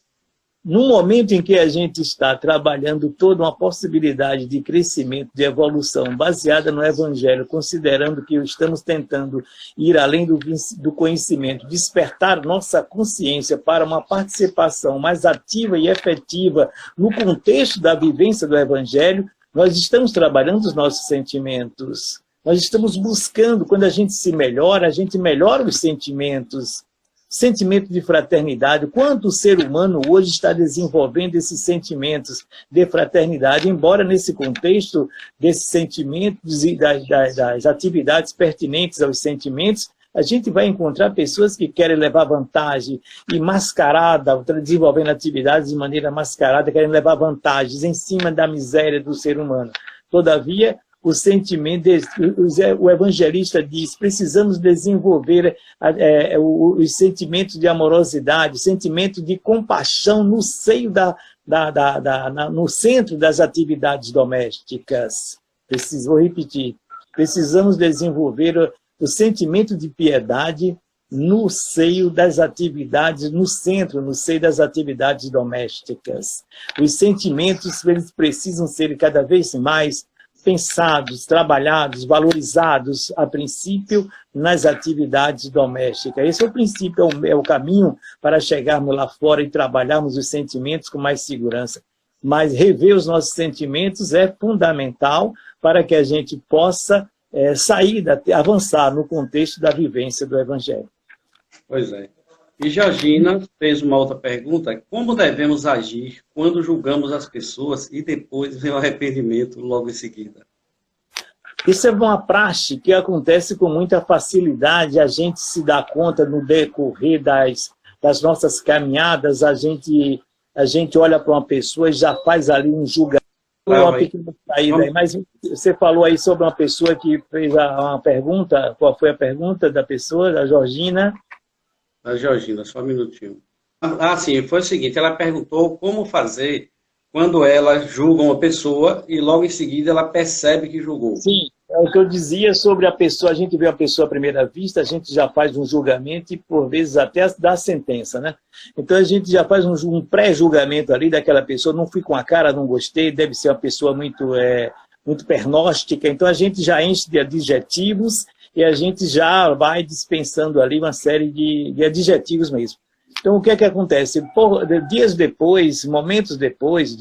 No momento em que a gente está trabalhando toda uma possibilidade de crescimento, de evolução, baseada no Evangelho, considerando que estamos tentando ir além do conhecimento, despertar nossa consciência para uma participação mais ativa e efetiva no contexto da vivência do Evangelho, Nós estamos trabalhando os nossos sentimentos. Nós estamos buscando, quando a gente se melhora, a gente melhora os sentimentos. Sentimento de fraternidade. Quanto o ser humano hoje está desenvolvendo esses sentimentos de fraternidade, embora nesse contexto desses sentimentos e das atividades pertinentes aos sentimentos, a gente vai encontrar pessoas que querem levar vantagem e mascarada, desenvolvendo atividades de maneira mascarada, querem levar vantagens em cima da miséria do ser humano. Todavia, o sentimento, o evangelista diz, precisamos desenvolver os sentimentos de amorosidade, o sentimento de compaixão no seio no centro das atividades domésticas. Vou repetir, precisamos desenvolver o sentimento de piedade no seio das atividades, no seio das atividades domésticas. Os sentimentos, eles precisam ser cada vez mais pensados, trabalhados, valorizados, a princípio, nas atividades domésticas. Esse é o princípio, é o caminho para chegarmos lá fora e trabalharmos os sentimentos com mais segurança. Mas rever os nossos sentimentos é fundamental para que a gente possa avançar no contexto da vivência do Evangelho. Pois é. E Georgina fez uma outra pergunta: como devemos agir quando julgamos as pessoas e depois vem o arrependimento logo em seguida? Isso é uma praxe que acontece com muita facilidade, a gente se dá conta no decorrer das nossas caminhadas, a gente olha para uma pessoa e já faz ali um julgamento, uma pequena saída aí. Mas você falou aí sobre uma pessoa que fez uma pergunta, qual foi a pergunta da pessoa, da Georgina? A Georgina, só um minutinho. Sim, foi o seguinte, ela perguntou como fazer quando ela julga uma pessoa e logo em seguida ela percebe que julgou. Sim, é o que eu dizia sobre a pessoa, a gente vê a pessoa à primeira vista, a gente já faz um julgamento e por vezes até dá a sentença, né? Então a gente já faz um pré-julgamento ali daquela pessoa, não fui com a cara, não gostei, deve ser uma pessoa muito pernóstica, então a gente já enche de adjetivos e a gente já vai dispensando ali uma série de adjetivos mesmo. Então, o que é que acontece? Dias depois, momentos depois,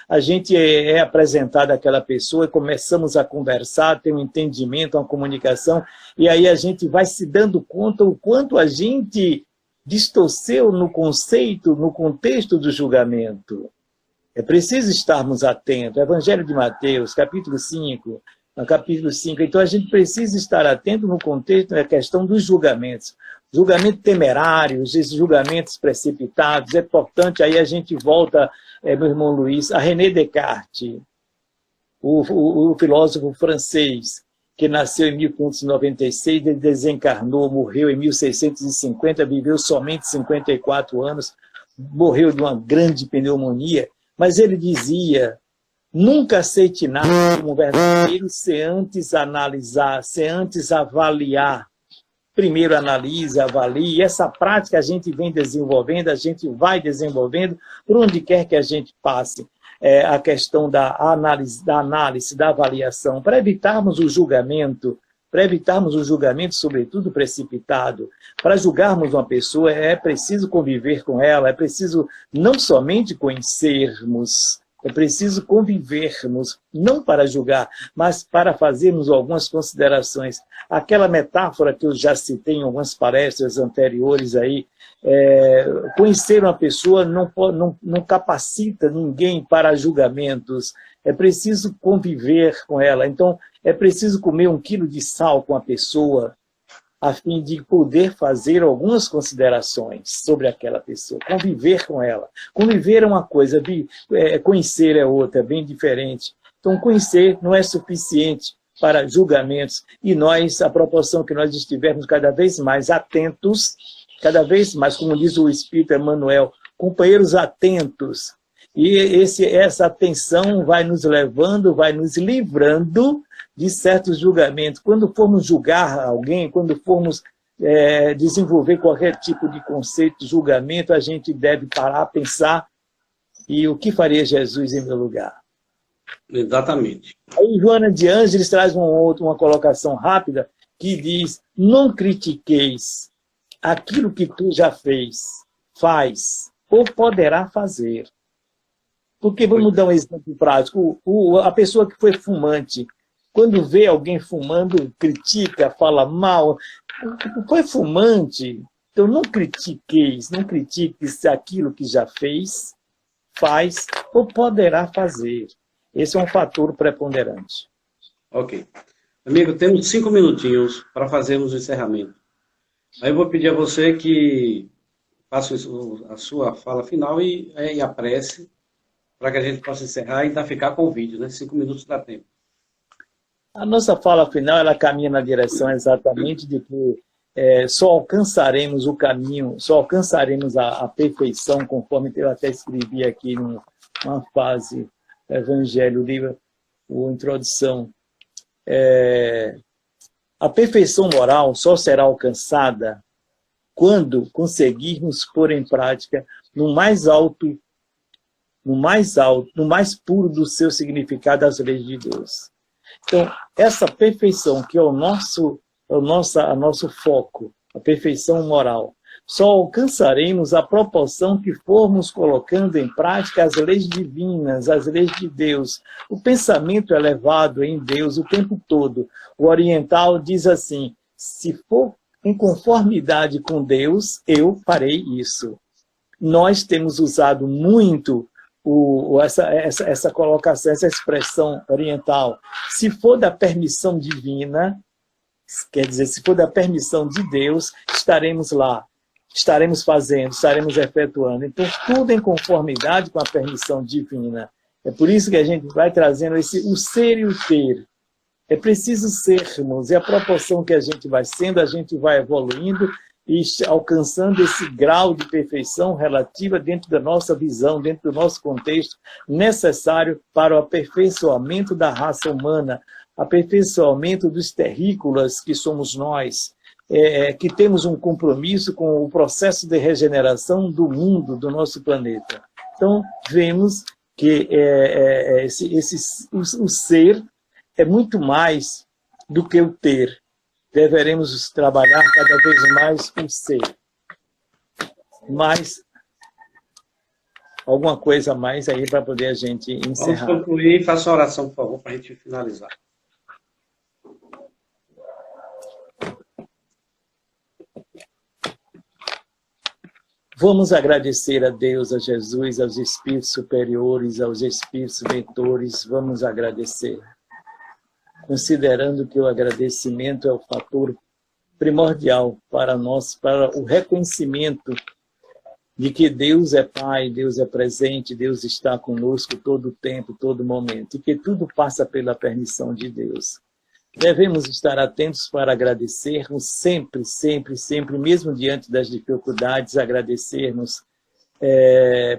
a gente é apresentado àquela pessoa e começamos a conversar, ter um entendimento, uma comunicação, e aí a gente vai se dando conta o quanto a gente distorceu no conceito, no contexto do julgamento. É preciso estarmos atentos. Evangelho de Mateus, capítulo 5, no capítulo 5. Então, a gente precisa estar atento no contexto da questão dos julgamentos. Julgamentos temerários, esses julgamentos precipitados. É importante, aí a gente volta, meu irmão Luiz, a René Descartes, o filósofo francês, que nasceu em 1596, ele desencarnou, morreu em 1650, viveu somente 54 anos, morreu de uma grande pneumonia, mas ele dizia: nunca aceite nada como verdadeiro sem antes analisar, sem antes avaliar. Primeiro analise, avalie. E essa prática a gente vem desenvolvendo, a gente vai desenvolvendo por onde quer que a gente passe. A questão da análise, da avaliação, para evitarmos o julgamento, sobretudo precipitado. Para julgarmos uma pessoa é preciso conviver com ela, é preciso não somente conhecermos, é preciso convivermos, não para julgar, mas para fazermos algumas considerações. Aquela metáfora que eu já citei em algumas palestras anteriores aí, conhecer uma pessoa não capacita ninguém para julgamentos. É preciso conviver com ela. Então, é preciso comer 1 quilo de sal com a pessoa, a fim de poder fazer algumas considerações sobre aquela pessoa, conviver com ela. Conviver é uma coisa, conhecer é outra, bem diferente. Então, conhecer não é suficiente para julgamentos, e nós, a proporção que nós estivermos cada vez mais atentos, cada vez mais, como diz o Espírito Emmanuel, companheiros atentos, e essa atenção vai nos levando, vai nos livrando de certos julgamentos. Quando formos julgar alguém, quando formos desenvolver qualquer tipo de conceito de julgamento, a gente deve parar, pensar, e o que faria Jesus em meu lugar? Exatamente. Aí Joana de Ângeles traz uma colocação rápida que diz: não critiqueis aquilo que tu já fez, faz ou poderá fazer. Porque, vamos dar um exemplo prático, a pessoa que foi fumante, quando vê alguém fumando, critica, fala mal, foi fumante, então não critiqueis, não critiques aquilo que já fez, faz ou poderá fazer. Esse é um fator preponderante. Ok. Amigo, temos 5 minutinhos para fazermos o encerramento. Aí eu vou pedir a você que faça a sua fala final e a prece, para que a gente possa encerrar e ainda ficar com o vídeo, né? 5 minutos dá tempo. A nossa fala final, ela caminha na direção exatamente de que só alcançaremos o caminho, só alcançaremos a perfeição, conforme eu até escrevi aqui numa fase do Evangelho, livro, ou introdução. A perfeição moral só será alcançada quando conseguirmos pôr em prática no mais puro do seu significado as leis de Deus. Então, essa perfeição que é o nosso foco, a perfeição moral, só alcançaremos a proporção que formos colocando em prática as leis divinas, as leis de Deus, o pensamento elevado em Deus o tempo todo. O oriental diz assim: se for em conformidade com Deus, eu farei isso. Nós temos usado muito essa colocação, essa expressão oriental. Se for da permissão divina, quer dizer, se for da permissão de Deus, estaremos lá, estaremos fazendo, estaremos efetuando. Então, tudo em conformidade com a permissão divina. É por isso que a gente vai trazendo o ser e o ter. É preciso sermos, e a proporção que a gente vai sendo, a gente vai evoluindo e alcançando esse grau de perfeição relativa dentro da nossa visão, dentro do nosso contexto, necessário para o aperfeiçoamento da raça humana, aperfeiçoamento dos terrícolas que somos nós, que temos um compromisso com o processo de regeneração do mundo, do nosso planeta. Então, vemos que o ser é muito mais do que o ter. Deveremos trabalhar cada vez mais o ser. Mas, alguma coisa a mais aí para poder a gente encerrar. Vamos concluir. Faça uma oração, por favor, para a gente finalizar. Vamos agradecer a Deus, a Jesus, aos espíritos superiores, aos espíritos mentores. Vamos agradecer. Considerando que o agradecimento é o fator primordial para nós, para o reconhecimento de que Deus é Pai, Deus é presente, Deus está conosco todo o tempo, todo momento, e que tudo passa pela permissão de Deus. Devemos estar atentos para agradecermos sempre, sempre, sempre, mesmo diante das dificuldades, agradecermos,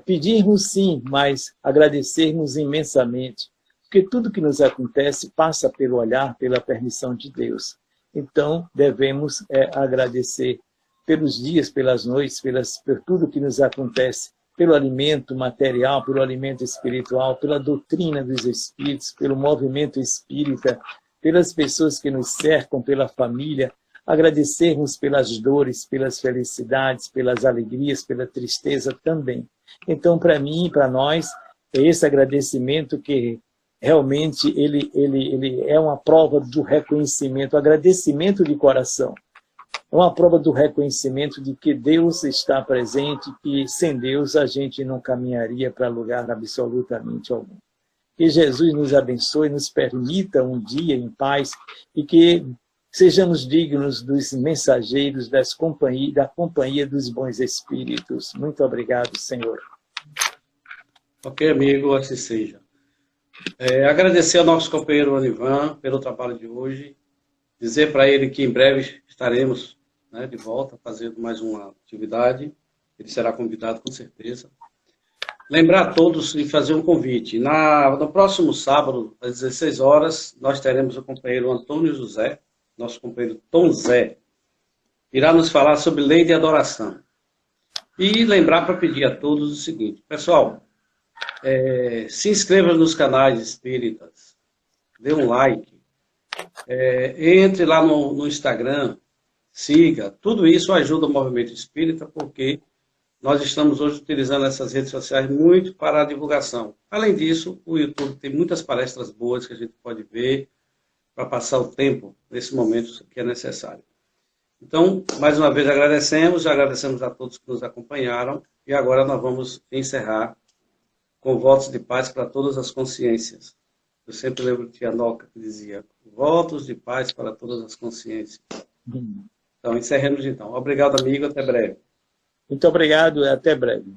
pedirmos sim, mas agradecermos imensamente. Porque tudo que nos acontece passa pelo olhar, pela permissão de Deus. Então, devemos agradecer pelos dias, pelas noites, por tudo que nos acontece, pelo alimento material, pelo alimento espiritual, pela doutrina dos espíritos, pelo movimento espírita, pelas pessoas que nos cercam, pela família, agradecermos pelas dores, pelas felicidades, pelas alegrias, pela tristeza também. Então, para mim e para nós, é esse agradecimento que realmente ele é uma prova do reconhecimento, agradecimento de coração. É uma prova do reconhecimento de que Deus está presente e sem Deus a gente não caminharia para lugar absolutamente algum. Que Jesus nos abençoe, nos permita um dia em paz e que sejamos dignos dos mensageiros da companhia dos bons espíritos. Muito obrigado, Senhor. Ok, amigo, assim seja. Agradecer ao nosso companheiro Anivan pelo trabalho de hoje, dizer para ele que em breve estaremos, né, de volta fazendo mais uma atividade, ele será convidado com certeza. Lembrar a todos e fazer um convite. No próximo sábado, às 16 horas, nós teremos o companheiro Antônio José, nosso companheiro Tom Zé, irá nos falar sobre lei de adoração. E lembrar para pedir a todos o seguinte, pessoal, se inscreva nos canais espíritas, dê um like, entre lá no Instagram, siga, tudo isso ajuda o movimento espírita, porque nós estamos hoje utilizando essas redes sociais muito para a divulgação. Além disso, o YouTube tem muitas palestras boas que a gente pode ver para passar o tempo nesse momento que é necessário. Então, mais uma vez agradecemos a todos que nos acompanharam e agora nós vamos encerrar com votos de paz para todas as consciências. Eu sempre lembro de Tia Noca que dizia, votos de paz para todas as consciências. Então, encerremos então. Obrigado, amigo, até breve. Muito obrigado e até breve.